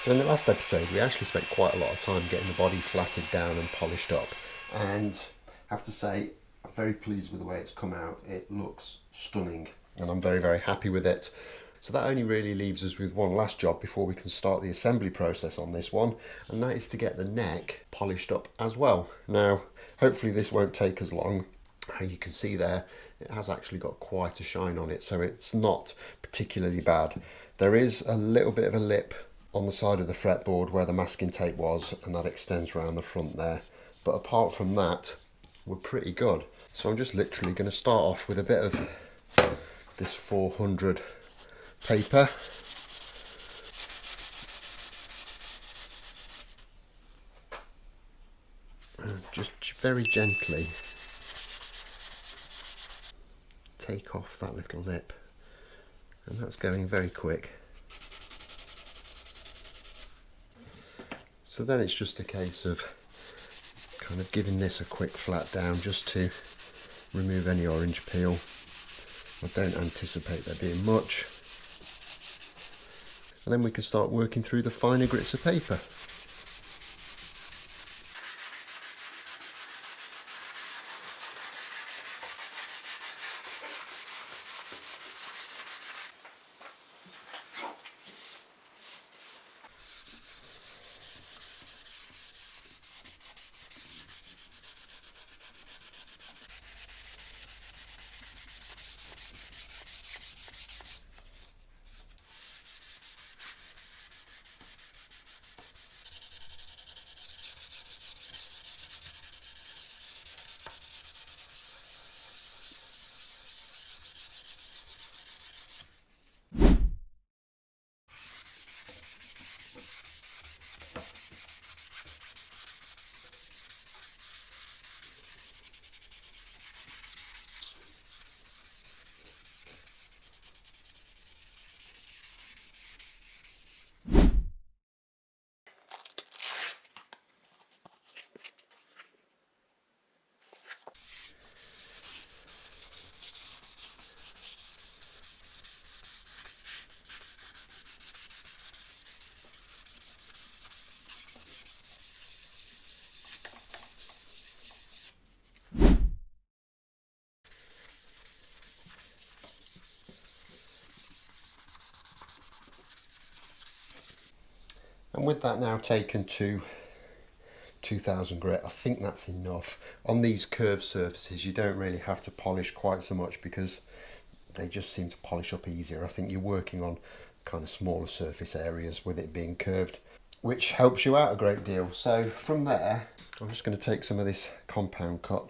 So in the last episode we actually spent quite a lot of time getting the body flattened down and polished up, and I have to say I'm very pleased with the way it's come out. It looks stunning and I'm very happy with it. So that only really leaves us with one last job before we can start the assembly process on this one, and that is to get the neck polished up as well. Now hopefully this won't take as long. You can see there it has actually got quite a shine on it, so it's not particularly bad. There is a little bit of a lip on the side of the fretboard where the masking tape was, and that extends around the front there, but apart from that we're pretty good. So I'm just literally going to start off with a bit of this 400 paper, and just very gently take off that little lip, and that's going very quick. So then it's just a case of kind of giving this a quick flat down just to remove any orange peel. I don't anticipate there being much. And then we can start working through the finer grits of paper. And with that now taken to 2000 grit, I think that's enough. On these curved surfaces you don't really have to polish quite so much because they just seem to polish up easier. I think you're working on kind of smaller surface areas with it being curved, which helps you out a great deal. So from there I'm just going to take some of this compound cut.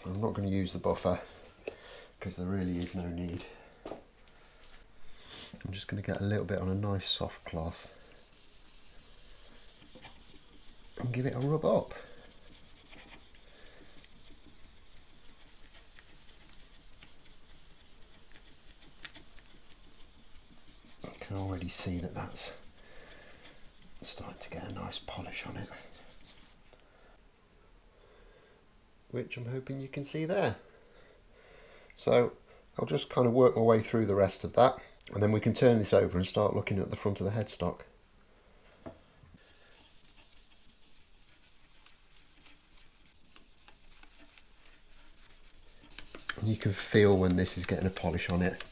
I'm not going to use the buffer because there really is no need. I'm just going to get a little bit on a nice soft cloth and give it a rub up. I can already see that that's starting to get a nice polish on it, which I'm hoping you can see there. So I'll just kind of work my way through the rest of that, and then we can turn this over and start looking at the front of the headstock. And you can feel when this is getting a polish on it,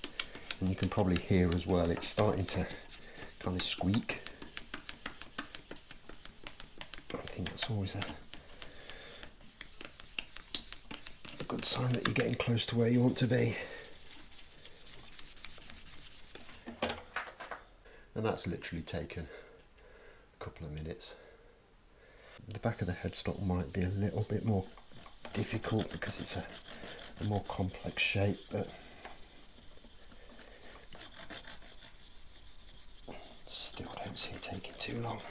and you can probably hear as well it's starting to kind of squeak. I think that's always a good sign that you're getting close to where you want to be. And that's literally taken a couple of minutes. The back of the headstock might be a little bit more difficult because it's a more complex shape, but still don't see it taking too long.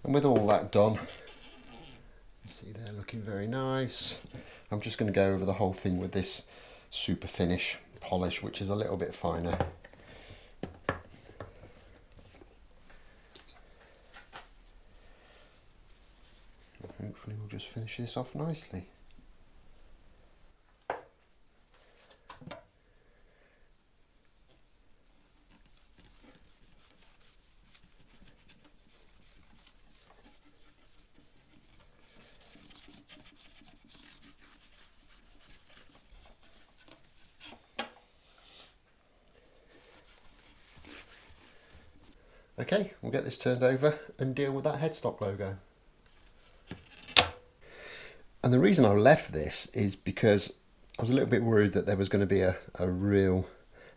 And with all that done, you see they're looking very nice. I'm just going to go over the whole thing with this super finish polish, which is a little bit finer. Hopefully we'll just finish this off nicely. Okay, we'll get this turned over and deal with that headstock logo. And the reason I left this is because I was a little bit worried that there was going to be a real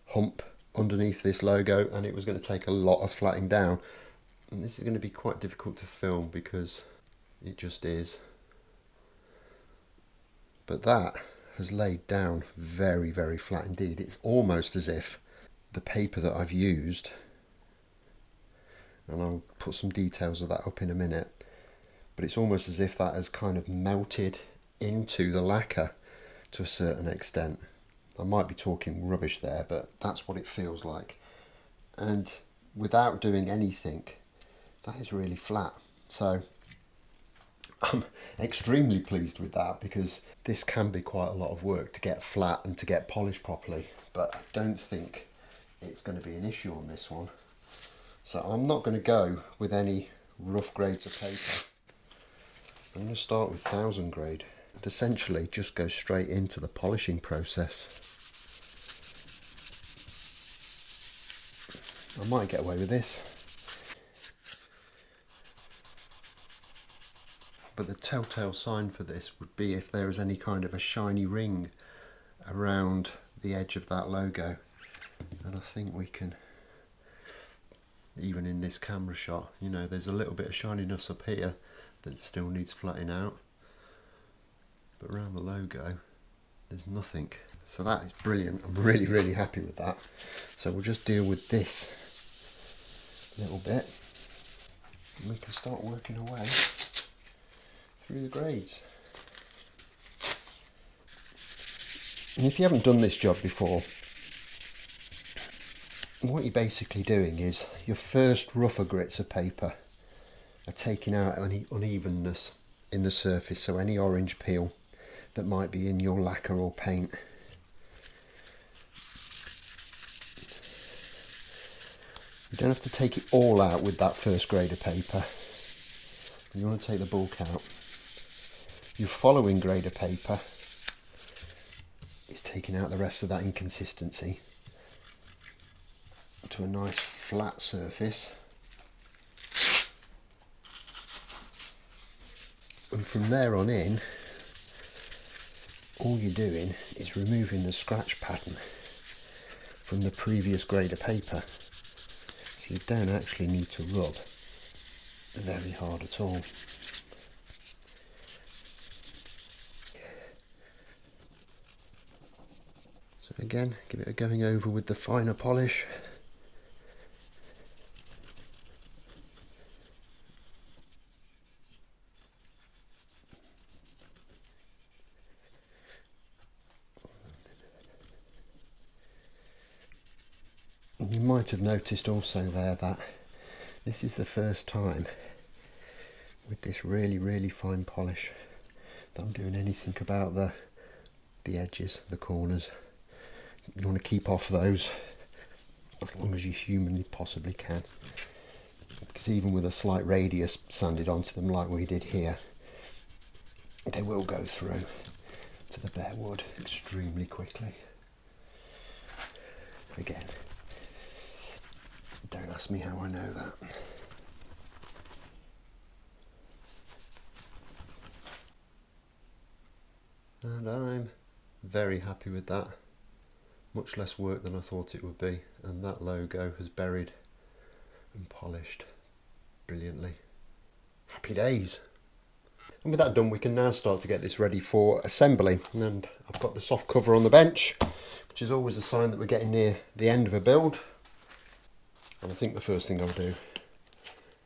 hump underneath this logo and it was going to take a lot of flattening down. And this is going to be quite difficult to film because it just is. But that has laid down very, very flat indeed. It's almost as if the paper that I've used, and I'll put some details of that up in a minute, but it's almost as if that has kind of melted into the lacquer to a certain extent. I might be talking rubbish there, but that's what it feels like. And without doing anything, that is really flat. So I'm extremely pleased with that, because this can be quite a lot of work to get flat and to get polished properly, but I don't think it's going to be an issue on this one. So I'm not going to go with any rough grades of paper. I'm going to start with 1000 grade and essentially just go straight into the polishing process. I might get away with this, but the telltale sign for this would be if there is any kind of a shiny ring around the edge of that logo. And I think we can, even in this camera shot, you know, there's a little bit of shininess up here that still needs flattening out. But around the logo, there's nothing. So that is brilliant. I'm really, really happy with that. So we'll just deal with this little bit and we can start working away through the grades. And if you haven't done this job before, what you're basically doing is your first rougher grits of paper are taking out any unevenness in the surface, so any orange peel that might be in your lacquer or paint. You don't have to take it all out with that first grade of paper. You want to take the bulk out. Your following grade of paper is taking out the rest of that inconsistency to a nice flat surface. And from there on in, all you're doing is removing the scratch pattern from the previous grade of paper. So you don't actually need to rub very hard at all. So again, give it a going over with the finer polish. You might have noticed also there that this is the first time with this really, really fine polish that I'm doing anything about the edges, the corners. You want to keep off those as long as you humanly possibly can, because even with a slight radius sanded onto them like we did here, they will go through to the bare wood extremely quickly. Again, don't ask me how I know that. And I'm very happy with that. Much less work than I thought it would be, and that logo has buried and polished brilliantly. Happy days. And with that done, we can now start to get this ready for assembly. And I've got the soft cover on the bench, which is always a sign that we're getting near the end of a build. And I think the first thing I'll do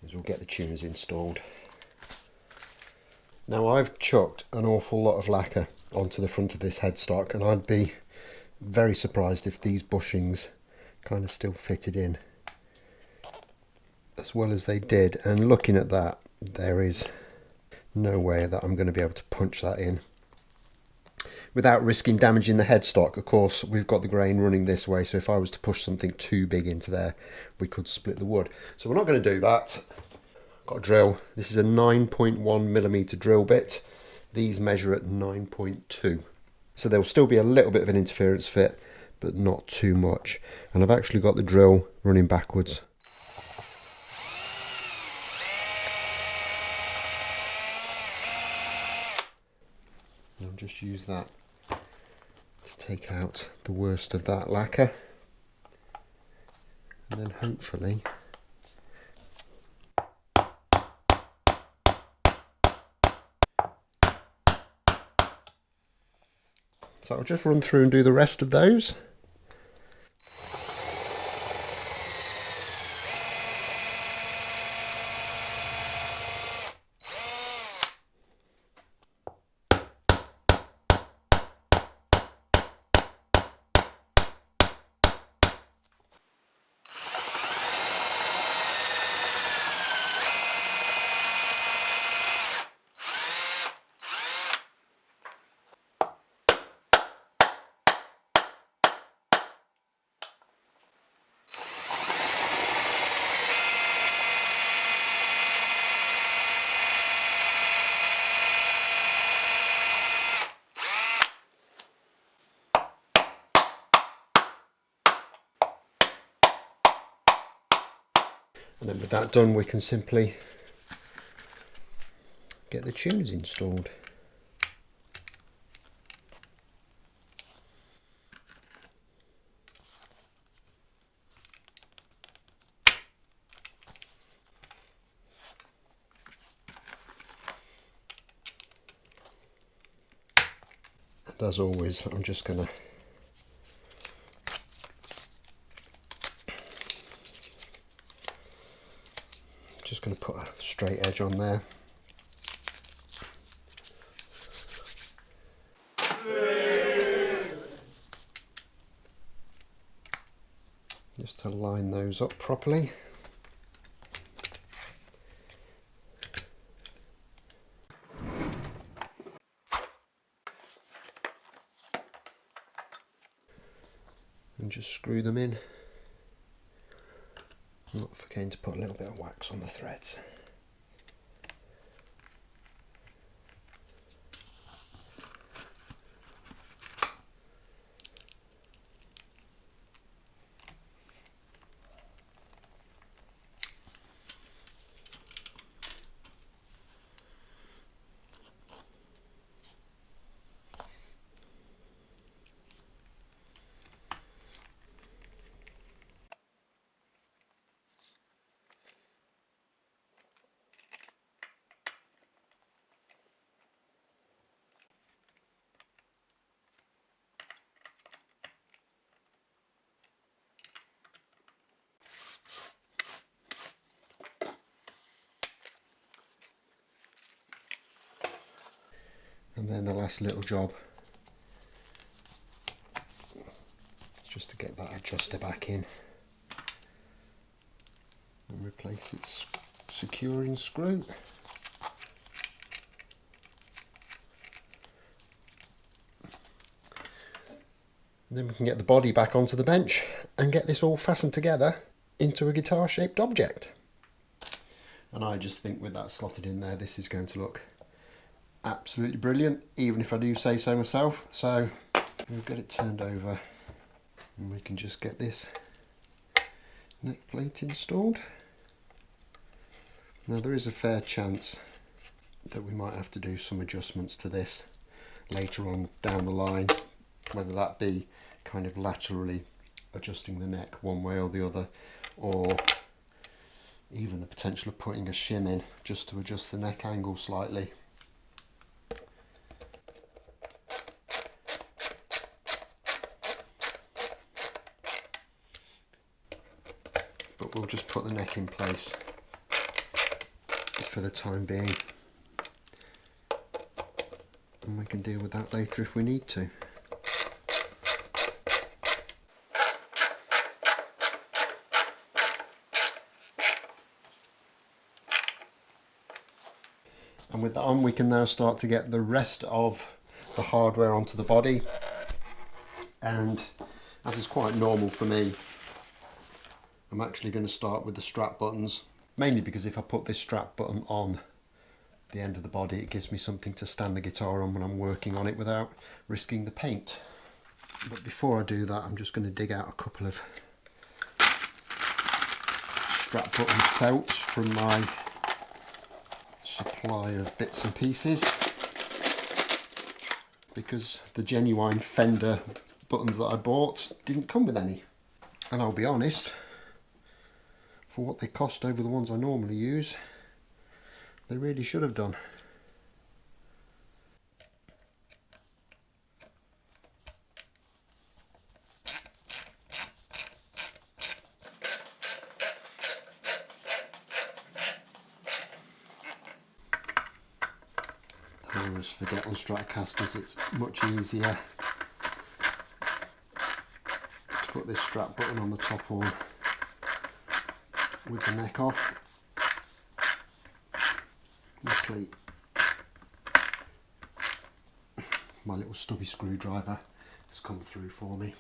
is we'll get the tuners installed. Now I've chucked an awful lot of lacquer onto the front of this headstock, and I'd be very surprised if these bushings kind of still fitted in as well as they did. And looking at that, there is no way that I'm going to be able to punch that in without risking damaging the headstock. Of course, we've got the grain running this way, so if I was to push something too big into there, we could split the wood. So we're not going to do that. Got a drill. This is a 9.1mm drill bit. These measure at 9.2. So there'll still be a little bit of an interference fit, but not too much. And I've actually got the drill running backwards. just use that to take out the worst of that lacquer, and then hopefully so I'll just run through and do the rest of those. And then with that done, we can simply get the tunes installed. And as always, I'm just going to put a straight edge on there. Just to line those up properly. And just screw them in. Not forgetting to put a little bit of wax on the threads. And then the last little job is just to get that adjuster back in and replace its securing screw. And then we can get the body back onto the bench and get this all fastened together into a guitar shaped object. And I just think with that slotted in there, this is going to look absolutely brilliant, even if I do say so myself. So we'll get it turned over and we can just get this neck plate installed. Now there is a fair chance that we might have to do some adjustments to this later on down the line, whether that be kind of laterally adjusting the neck one way or the other, or even the potential of putting a shim in just to adjust the neck angle slightly. But we'll just put the neck in place for the time being, and we can deal with that later if we need to. And with that on, we can now start to get the rest of the hardware onto the body. And as is quite normal for me, I'm actually going to start with the strap buttons, mainly because if I put this strap button on the end of the body, it gives me something to stand the guitar on when I'm working on it without risking the paint. But before I do that, I'm just going to dig out a couple of strap button felts from my supply of bits and pieces. because the genuine Fender buttons that I bought didn't come with any. And I'll be honest, for what they cost over the ones I normally use, they really should have done. I always forget on Stratocasters it's much easier to put this strap button on the top one with the neck off. Luckily my little stubby screwdriver has come through for me.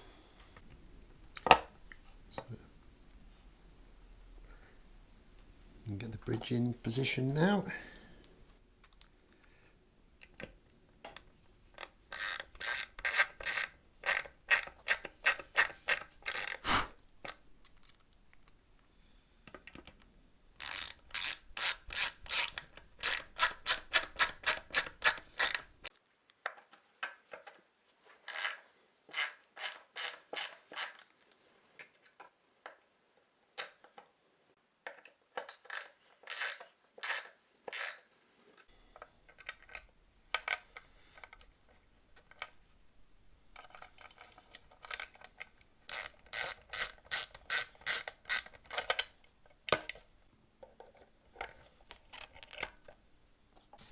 So, you can get the bridge in position now.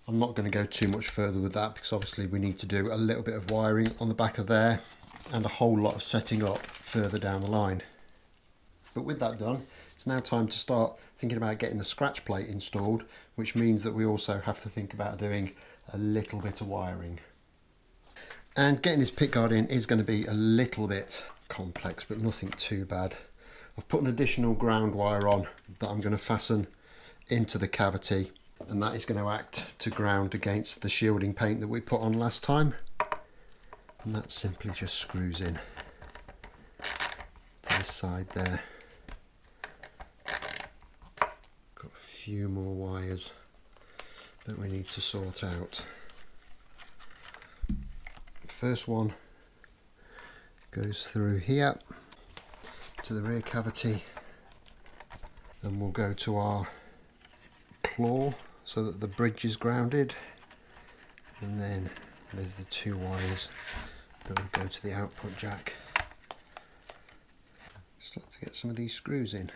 I'm not going to go too much further with that because obviously we need to do a little bit of wiring on the back of there and a whole lot of setting up further down the line. But with that done, it's now time to start thinking about getting the scratch plate installed, which means that we also have to think about doing a little bit of wiring. And getting this pickguard in is going to be a little bit complex, but nothing too bad. I've put an additional ground wire on that I'm going to fasten into the cavity, and that is going to act to ground against the shielding paint that we put on last time. And that simply just screws in to this side there. Got a few more wires that we need to sort out. First one goes through here to the rear cavity, and we'll go to our claw so that the bridge is grounded, and then there's the two wires that will go to the output jack. Start to get some of these screws in.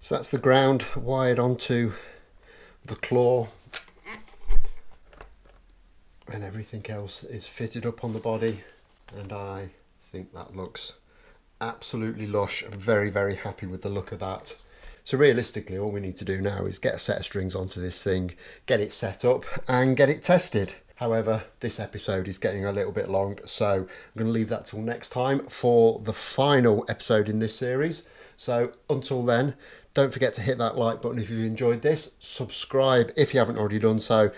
So that's the ground wired onto the claw, and everything else is fitted up on the body, and I think that looks absolutely lush. I'm very, very happy with the look of that. So realistically, all we need to do now is get a set of strings onto this thing, get it set up and get it tested. However, this episode is getting a little bit long, so I'm going to leave that till next time for the final episode in this series. So until then, don't forget to hit that like button if you've enjoyed this. Subscribe if you haven't already done so.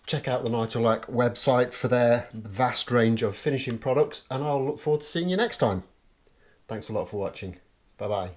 Check out the Nitolac website for their vast range of finishing products, and I'll look forward to seeing you next time. Thanks a lot for watching. Bye bye.